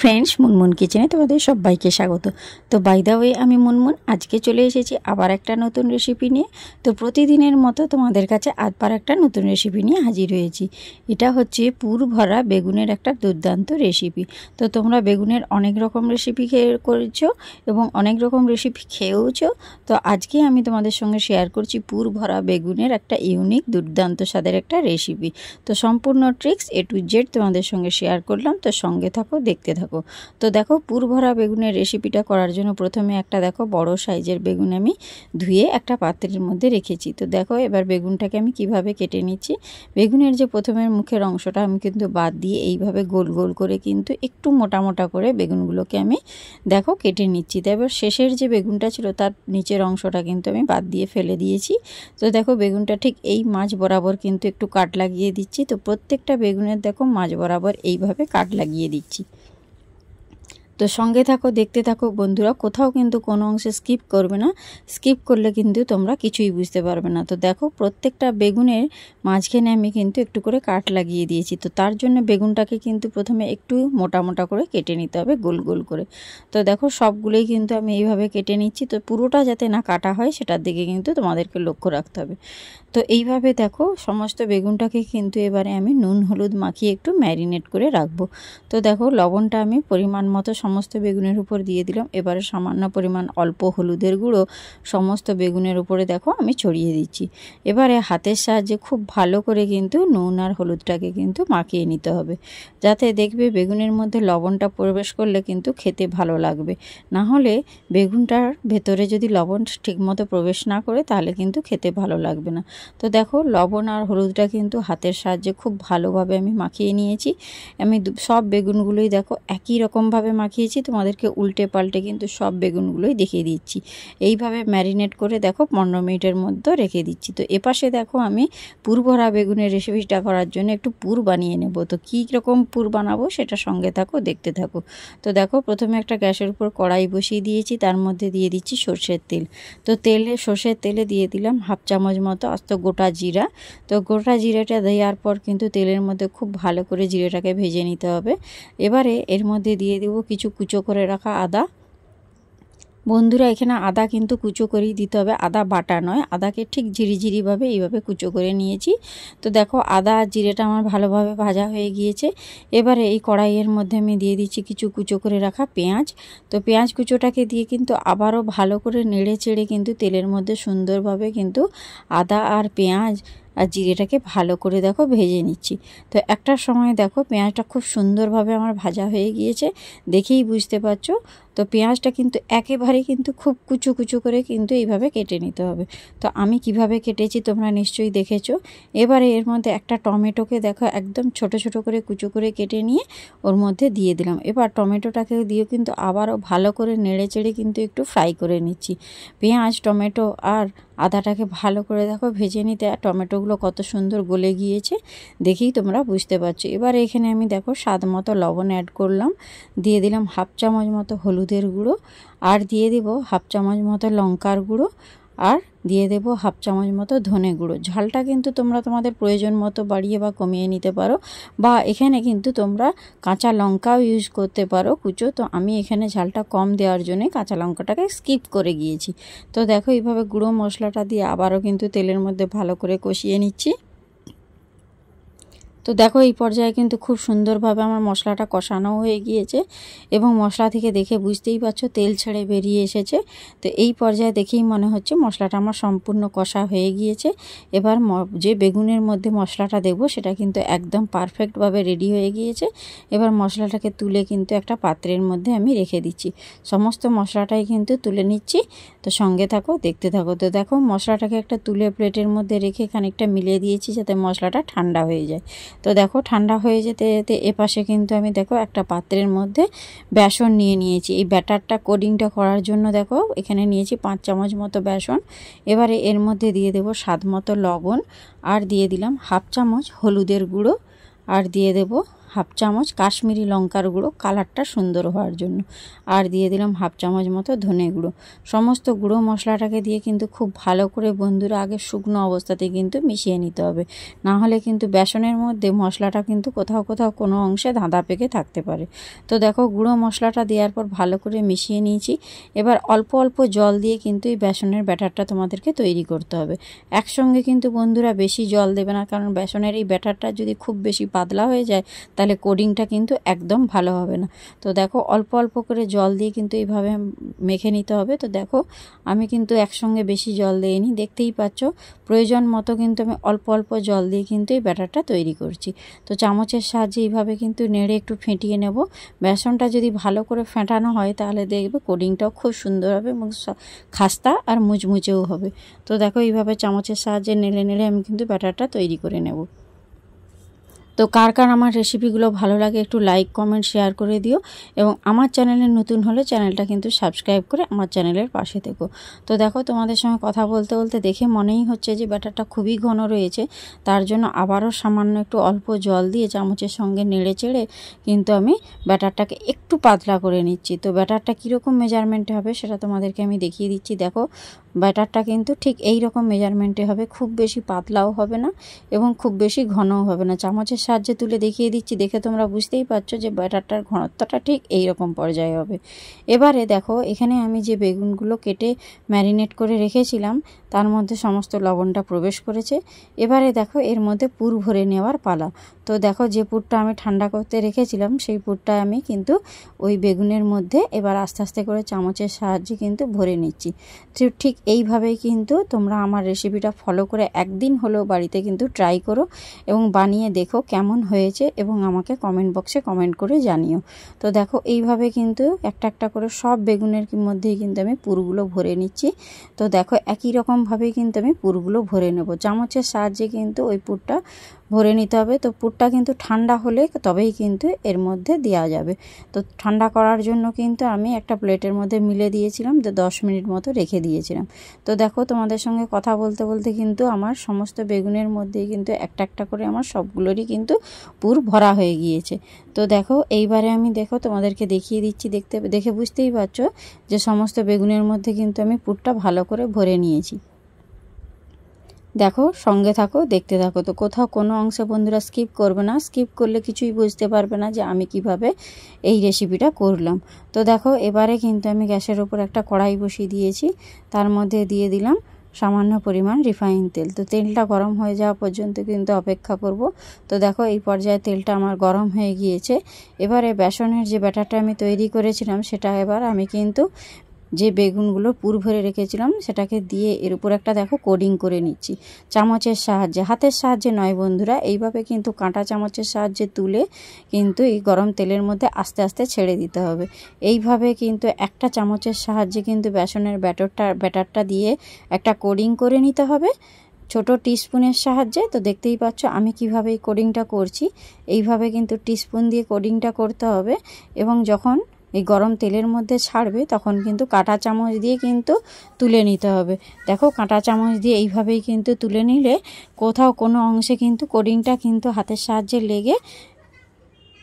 Friends, Munmun কিচেনে তোমাদের সবাইকে স্বাগত। তো বাই দ্য ওয়ে, আমি মুনমুন আজকে চলে এসেছি আবার একটা নতুন রেসিপি নিয়ে। তো প্রতিদিনের মতো তোমাদের কাছে আবার একটা নতুন রেসিপি নিয়ে হাজির হয়েছি। এটা হচ্ছে পুর ভরা বেগুনের একটা দুর্দান্ত রেসিপি। তো তোমরা বেগুনের অনেক রকম রেসিপি করেছো এবং অনেক রকম রেসিপি খেয়েওছো। তো আজকে আমি তোমাদের সঙ্গে শেয়ার করছি পুর ভরা বেগুনের একটা ইউনিক দুর্দান্ত স্বাদের একটা রেসিপি। তো সম্পূর্ণ ট্রিক্স A to Z তোমাদের সঙ্গে শেয়ার করলাম। তো সঙ্গে থাকো, দেখতে থাকো। তো দেখো, পুর ভরা বেগুনের রেসিপিটা করার জন্য প্রথমে একটা দেখো বড় সাইজের বেগুন আমি ধুয়ে একটা পাত্রের মধ্যে রেখেছি। তো দেখো এবার বেগুনটাকে আমি কিভাবে কেটে নিচ্ছি। বেগুনের যে প্রথমের মুখের অংশটা আমি কিন্তু বাদ দিয়ে এইভাবে গোল গোল করে কিন্তু একটু মোটা মোটা করে বেগুনগুলোকে আমি দেখো কেটে নিচ্ছি। তো এবার শেষের যে বেগুনটা ছিল তার নিচের অংশটা কিন্তু আমি বাদ দিয়ে ফেলে দিয়েছি। তো দেখো বেগুনটা ঠিক এই মাঝ বরাবর কিন্তু একটু কাট লাগিয়ে দিচ্ছি। তো প্রত্যেকটা বেগুনের দেখো মাঝ বরাবর এইভাবে কাট লাগিয়ে দিচ্ছি। তো সঙ্গে থাকো, দেখতে থাকো বন্ধুরা, কোথাও কিন্তু কোনো অংশে স্কিপ করবে না। স্কিপ করলে কিন্তু তোমরা কিছুই বুঝতে পারবে না। তো দেখো প্রত্যেকটা বেগুনের মাঝখানে আমি কিন্তু একটু করে কাট লাগিয়ে দিয়েছি। তো তার জন্য বেগুনটাকে কিন্তু প্রথমে একটু মোটা মোটা করে কেটে নিতে হবে, গোল গোল করে। তো দেখো সবগুলোই কিন্তু আমি এইভাবে কেটে নিচ্ছি। তো পুরোটা যাতে না কাটা হয় সেটার দিকে কিন্তু তোমাদেরকে লক্ষ্য রাখতে হবে। তো এইভাবে দেখো সমস্ত বেগুনটাকে কিন্তু এবারে আমি নুন হলুদ মাখিয়ে একটু ম্যারিনেট করে রাখবো। তো দেখো লবণটা আমি পরিমাণ মতো সমস্ত বেগুনের উপর দিয়ে দিলাম। এবারে সামান্য পরিমাণ অল্প হলুদের গুঁড়ো সমস্ত বেগুনের উপরে দেখো আমি ছড়িয়ে দিচ্ছি। এবারে হাতের সাহায্যে খুব ভালো করে কিন্তু নুন আর হলুদটাকে কিন্তু মাখিয়ে নিতে হবে, যাতে দেখবে বেগুনের মধ্যে লবণটা প্রবেশ করলে কিন্তু খেতে ভালো লাগবে। না হলে বেগুনটার ভেতরে যদি লবণ ঠিকমতো প্রবেশ না করে তাহলে কিন্তু খেতে ভালো লাগবে না। তো দেখো লবণ আর হলুদটা কিন্তু হাতের সাহায্যে খুব ভালোভাবে আমি মাখিয়ে নিয়েছি। আমি সব বেগুনগুলোই দেখো একই রকমভাবে মাখিয়েছি। তোমাদেরকে উল্টে পাল্টে কিন্তু সব বেগুনগুলোই দেখিয়ে দিচ্ছি। এইভাবে ম্যারিনেট করে দেখো 15 মিনিটের মধ্যে রেখে দিচ্ছি। তো এপাশে দেখো আমি পুর ভরা বেগুনের রেসিপিটা করার জন্য একটু পুর বানিয়ে নেব। তো কী রকম পুর বানাবো সেটা সঙ্গে থাকো, দেখতে থাকো। তো দেখো প্রথমে একটা গ্যাসের উপর কড়াই বসিয়ে দিয়েছি, তার মধ্যে দিয়ে দিচ্ছি সর্ষের তেল। তো সর্ষের তেলে দিয়ে দিলাম হাফ চামচ মতো আস্ত গোটা জিরা। তো গোটা জিরাটা দেওয়ার পর কিন্তু তেলের মধ্যে খুব ভালো করে জিরাটাকে ভেজে নিতে হবে। এবারে এর মধ্যে দিয়ে দেবো কিছু কুচো করে রাখা আদা। বন্ধুরা এখানে আদা কিন্তু কুচো করেই দিতে হবে, আদা বাটা নয়। আদাকে ঠিক ঝিরিঝিরিভাবে এইভাবে কুচো করে নিয়েছি। তো দেখো আদা আর জিরেটা আমার ভালোভাবে ভাজা হয়ে গিয়েছে। এবারে এই কড়াইয়ের মধ্যে আমি দিয়ে দিচ্ছি কিছু কুচো করে রাখা পেঁয়াজ। তো পেঁয়াজ কুচোটাকে দিয়ে কিন্তু আবারও ভালো করে নেড়ে চেড়ে কিন্তু তেলের মধ্যে সুন্দরভাবে কিন্তু আদা আর পেঁয়াজ আর জিরেটাকে ভালো করে দেখো ভেজে নিচ্ছি। তো একটা সময় দেখো পেঁয়াজটা খুব সুন্দরভাবে আমার ভাজা হয়ে গিয়েছে, দেখেই বুঝতে পারছো। তো পেঁয়াজটা কিন্তু একেবারে কিন্তু খুব কুচো কুচো করে কিন্তু এইভাবে কেটে নিতে হবে। তো আমি কিভাবে কেটেছি তোমরা নিশ্চয়ই দেখেছো। এবারে এর মধ্যে একটা টমেটোকে দেখো একদম ছোট ছোট করে কুচো করে কেটে নিয়ে ওর মধ্যে দিয়ে দিলাম। এবার টমেটোটাকে দিয়ে কিন্তু আবারও ভালো করে নেড়ে চেড়ে কিন্তু একটু ফ্রাই করে নিচ্ছি। পেঁয়াজ, টমেটো আর আদাটাকে ভালো করে দেখো ভেজে নিতে টমেটোগুলো কত সুন্দর গলে গিয়েছে, দেখেই তোমরা বুঝতে পারছো। এবার এখানে আমি দেখো স্বাদ মতো লবণ অ্যাড করলাম, দিয়ে দিলাম হাফ চামচ মতো হলুদের গুঁড়ো, আর দিয়ে দেব হাফ চামচ মতো লঙ্কার গুঁড়ো, আর দিয়ে দেব হাফ চামচ মতো ধনে গুঁড়ো। ঝালটা কিন্তু তোমরা তোমাদের প্রয়োজন মতো বাড়িয়ে বা কমিয়ে নিতে পারো, বা এখানে কিন্তু তোমরা কাঁচা লঙ্কাও ইউজ করতে পারো কুচো। তো আমি এখানে ঝালটা কম দেওয়ার জন্য কাঁচা লঙ্কাটাকে স্কিপ করে গিয়েছি। তো দেখো এইভাবে গুঁড়ো মশলাটা দিয়ে আবারও কিন্তু তেলের মধ্যে ভালো করে কষিয়ে নিচ্ছি। তো দেখো এই পর্যায়ে কিন্তু খুব সুন্দরভাবে আমার মশলাটা কষানো হয়ে গিয়েছে এবং মশলা থেকে দেখে বুঝতেই পারছো তেল ছেড়ে বেরিয়ে এসেছে। তো এই পর্যায়ে দেখেই মনে হচ্ছে মশলাটা আমার সম্পূর্ণ কষা হয়ে গিয়েছে। এবার যে বেগুনের মধ্যে মশলাটা দেব সেটা কিন্তু একদম পারফেক্টভাবে রেডি হয়ে গিয়েছে। এবার মশলাটাকে তুলে কিন্তু একটা পাত্রের মধ্যে আমি রেখে দিচ্ছি। সমস্ত মশলাটাই কিন্তু তুলে নিচ্ছি। তো সঙ্গে থাকো, দেখতে থাকো। তো দেখো মশলাটাকে একটা তুলে প্লেটের মধ্যে রেখে খানিকটা মিলিয়ে দিয়েছি যাতে মশলাটা ঠান্ডা হয়ে যায়। তো দেখো ঠান্ডা হয়ে যেতে যেতে এপাশে কিন্তু আমি দেখো একটা পাত্রের মধ্যে বেসন নিয়ে নিয়েছি। এই ব্যাটারটা কোডিংটা করার জন্য দেখো এখানে নিয়েছি 5 চামচ মতো বেসন। এবারে এর মধ্যে দিয়ে দেব স্বাদ মতো লবণ, আর দিয়ে দিলাম হাফ চামচ হলুদের গুঁড়ো, আর দিয়ে দেব হাফ চামচ কাশ্মীরি লঙ্কার গুঁড়ো কালারটা সুন্দর হওয়ার জন্য, আর দিয়ে দিলাম হাফ চামচ মতো ধনে গুঁড়ো। সমস্ত গুঁড়ো মশলাটাকে দিয়ে কিন্তু খুব ভালো করে বন্ধুরা আগে শুকনো অবস্থাতে কিন্তু মিশিয়ে নিতে হবে, না হলে কিন্তু বেসনের মধ্যে মশলাটা কিন্তু কোথাও কোথাও কোনো অংশে ধাঁধা পেকে থাকতে পারে। তো দেখো গুঁড়ো মশলাটা দেওয়ার পর ভালো করে মিশিয়ে নিয়েছি। এবার অল্প অল্প জল দিয়ে কিন্তু এই বেসনের ব্যাটারটা তোমাদেরকে তৈরি করতে হবে। একসঙ্গে কিন্তু বন্ধুরা বেশি জল দেবে না, কারণ বেসনের এই ব্যাটারটা যদি খুব বেশি পাতলা হয়ে যায় তাহলে কোডিংটা কিন্তু একদম ভালো হবে না। তো দেখো অল্প অল্প করে জল দিয়ে কিন্তু এইভাবে মেখে নিতে হবে। তো দেখো আমি কিন্তু একসঙ্গে বেশি জল দিইনি, দেখতেই পাচ্ছ প্রয়োজন মতো কিন্তু আমি অল্প অল্প জল দিয়ে কিন্তু এই ব্যাটারটা তৈরি করছি। তো চামচের সাহায্যে এইভাবে কিন্তু নেড়ে একটু ফেটিয়ে নেব। বেসনটা যদি ভালো করে ফেটানো হয় তাহলে দেখবে কোডিংটাও খুব সুন্দর হবে এবং খাস্তা আর মুচমুচেও হবে। তো দেখো এইভাবে চামচের সাহায্যে নেড়ে নেড়ে আমি কিন্তু ব্যাটারটা তৈরি করে নেব। তো কার কার আমার রেসিপিগুলো ভালো লাগে একটু লাইক কমেন্ট শেয়ার করে দিও, এবং আমার চ্যানেলে নতুন হলে চ্যানেলটা কিন্তু সাবস্ক্রাইব করে আমার চ্যানেলের পাশে থেকো। তো দেখো তোমাদের সঙ্গে কথা বলতে বলতে দেখে মনেই হচ্ছে যে ব্যাটারটা খুবই ঘন রয়েছে, তার জন্য আবারও সামান্য একটু অল্প জল দিয়ে চামচের সঙ্গে নেড়ে চেড়ে কিন্তু আমি ব্যাটারটাকে একটু পাতলা করে নিচ্ছি। তো ব্যাটারটা কীরকম মেজারমেন্টে হবে সেটা তোমাদেরকে আমি দেখিয়ে দিচ্ছি। দেখো ব্যাটারটা কিন্তু ঠিক এই রকম মেজারমেন্টে হবে, খুব বেশি পাতলাও হবে না এবং খুব বেশি ঘনও হবে না। চামচের সাহায্যে তুলে দেখিয়ে দিচ্ছি, দেখে তোমরা বুঝতেই পারছো যে ব্যাটারটার ঘনত্বটা ঠিক এই রকম পর্যায়ে হবে। এবারে দেখো এখানে আমি যে বেগুনগুলো কেটে ম্যারিনেট করে রেখেছিলাম তার মধ্যে সমস্ত লবণটা প্রবেশ করেছে। এবারে দেখো এর মধ্যে পুর ভরে নেওয়ার পালা। তো দেখো যে পুরটা আমি ঠান্ডা করতে রেখেছিলাম সেই পুরটা আমি কিন্তু ওই বেগুনের মধ্যে এবার আস্তে আস্তে করে চামচের সাহায্যে কিন্তু ভরে নিচ্ছি। ঠিক এইভাবেই কিন্তু তোমরা আমার রেসিপিটা ফলো করে একদিন হলেও বাড়িতে কিন্তু ট্রাই করো এবং বানিয়ে দেখো কেমন হয়েছে এবং আমাকে কমেন্ট বক্সে কমেন্ট করে জানিও। তো দেখো এইভাবে কিন্তু একটা একটা করে সব বেগুনের মধ্যেই কিন্তু আমি পুরগুলো ভরে নিচ্ছি। তো দেখো একই রকমভাবেই কিন্তু আমি পুরগুলো ভরে নেব। চামচের সাহায্যে কিন্তু ওই পুরটা ভরে নিতে হবে। তো পুরটা কিন্তু ঠান্ডা হলে তবেই কিন্তু এর মধ্যে দেওয়া যাবে। তো ঠান্ডা করার জন্য কিন্তু আমি একটা প্লেটের মধ্যে মিলে দিয়েছিলাম, তো 10 মিনিট মতো রেখে দিয়েছিলাম। তো দেখো তোমাদের সঙ্গে কথা বলতে বলতে কিন্তু আমার সমস্ত বেগুনের মধ্যেই কিন্তু একটা একটা করে আমার সবগুলোরই কিন্তু পুর ভরা হয়ে গিয়েছে। তো দেখো এইবারে আমি দেখো তোমাদেরকে দেখিয়ে দিচ্ছি, দেখে বুঝতেই পারছো যে সমস্ত বেগুনের মধ্যে কিন্তু আমি পুরটা ভালো করে ভরে নিয়েছি। দেখো সঙ্গে থাকো, দেখতে থাকো। তো কোথাও কোনো অংশে বন্ধুরা স্কিপ করবে না, স্কিপ করলে কিছুই বুঝতে পারবে না যে আমি কিভাবে এই রেসিপিটা করলাম। তো দেখো এবারে কিন্তু আমি গ্যাসের ওপর একটা কড়াই বসিয়ে দিয়েছি, তার মধ্যে দিয়ে দিলাম সামান্য পরিমাণ রিফাইন তেল। তো তেলটা গরম হয়ে যাওয়া পর্যন্ত কিন্তু অপেক্ষা করব। তো দেখো এই পর্যায়ে তেলটা আমার গরম হয়ে গিয়েছে। এবারে বেসনের যে ব্যাটারটা আমি তৈরি করেছিলাম সেটা এবার আমি কিন্তু যে বেগুনগুলো পুর ভরে রেখেছিলাম সেটাকে দিয়ে এর উপর একটা দেখো কোডিং করে নিচ্ছি চামচের সাহায্যে, হাতের সাহায্যে নয় বন্ধুরা। এইভাবে কিন্তু কাঁটা চামচের সাহায্যে তুলে কিন্তু এই গরম তেলের মধ্যে আস্তে আস্তে ছেড়ে দিতে হবে। এইভাবে কিন্তু একটা চামচের সাহায্যে কিন্তু বেসনের ব্যাটারটা দিয়ে একটা কোডিং করে নিতে হবে ছোট টিস্পুনের সাহায্যে। তো দেখতেই পাচ্ছ আমি কিভাবে এই কোডিংটা করছি। এইভাবে কিন্তু টিস্পুন দিয়ে কোডিংটা করতে হবে এবং যখন এই গরম তেলের মধ্যে ছাড়বে তখন কিন্তু কাঁটা চামচ দিয়ে কিন্তু তুলে নিতে হবে। দেখো কাঁটা চামচ দিয়ে এইভাবেই কিন্তু তুলে নিলে কোথাও কোনো অংশে কিন্তু কোডিংটা কিন্তু হাতের সাহায্যে লেগে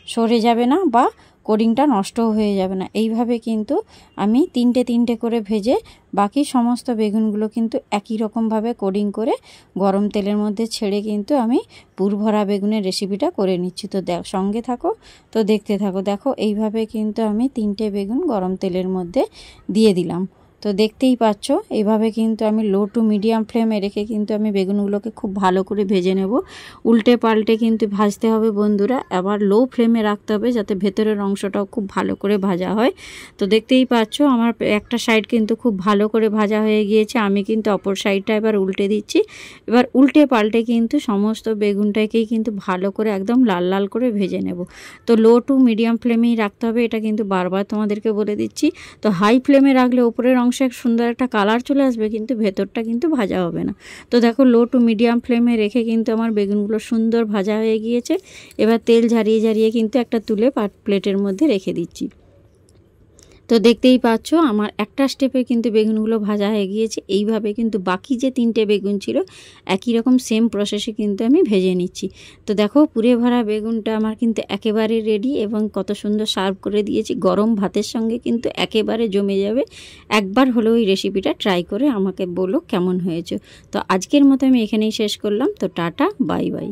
সরে যাবে না বা কোডিংটা নষ্টও হয়ে যাবে না। এইভাবে কিন্তু আমি তিনটে তিনটে করে ভেজে বাকি সমস্ত বেগুনগুলো কিন্তু একই রকমভাবে কোডিং করে গরম তেলের মধ্যে ছেড়ে কিন্তু আমি পুর ভরা বেগুনের রেসিপিটা করে নিচ্ছি। তো সঙ্গে থাকো, তো দেখতে থাকো। দেখো এইভাবে কিন্তু আমি তিনটে বেগুন গরম তেলের মধ্যে দিয়ে দিলাম। তো দেখতেই পাচ্ছ এইভাবে কিন্তু আমি লো টু মিডিয়াম ফ্লেমে রেখে কিন্তু আমি বেগুনগুলোকে খুব ভালো করে ভেজে নেব। উল্টে পাল্টে কিন্তু ভাজতে হবে বন্ধুরা, আবার লো ফ্লেমে রাখতে হবে যাতে ভেতরের অংশটাও খুব ভালো করে ভাজা হয়। তো দেখতেই পাচ্ছ আমার একটা সাইড কিন্তু খুব ভালো করে ভাজা হয়ে গিয়েছে, আমি কিন্তু অপর সাইডটা এবার উল্টে দিচ্ছি। এবার উল্টে পাল্টে কিন্তু সমস্ত বেগুনটাকেই কিন্তু ভালো করে একদম লাল লাল করে ভেজে নেব। তো লো টু মিডিয়াম ফ্লেমেই রাখতে হবে, এটা কিন্তু বারবার তোমাদেরকে বলে দিচ্ছি। তো হাই ফ্লেমে রাখলে উপরের অংশে সুন্দর একটা কালার চলে আসবে কিন্তু ভেতরটা কিন্তু ভাজা হবে না। তো দেখো লো টু মিডিয়াম ফ্লেমে রেখে কিন্তু আমার বেগুনগুলো সুন্দর ভাজা হয়ে গিয়েছে। এবার তেল ঝারিয়ে ঝারিয়ে কিন্তু একটা তুলে প্লেটের মধ্যে রেখে দিচ্ছি। তো তো দেখতেই পাচ্ছ আমার একটা স্টেপে কিন্তু বেগুনগুলো ভাজা হয়ে গিয়েছে। এইভাবে কিন্তু বাকি যে 3টে বেগুন ছিল একই রকম সেম প্রসেসে কিন্তু আমি ভেজে নিচ্ছি। তো দেখো পুরে ভরা বেগুনটা আমার কিন্তু একেবারে রেডি এবং কত সুন্দর সার্ভ করে দিয়েছি। গরম ভাতের সঙ্গে কিন্তু একেবারে জমে যাবে। একবার হলেও এই রেসিপিটা ট্রাই করে আমাকে বলো কেমন হয়েছে। তো আজকের মতো আমি এখানেই শেষ করলাম। তো টাটা, বাই বাই।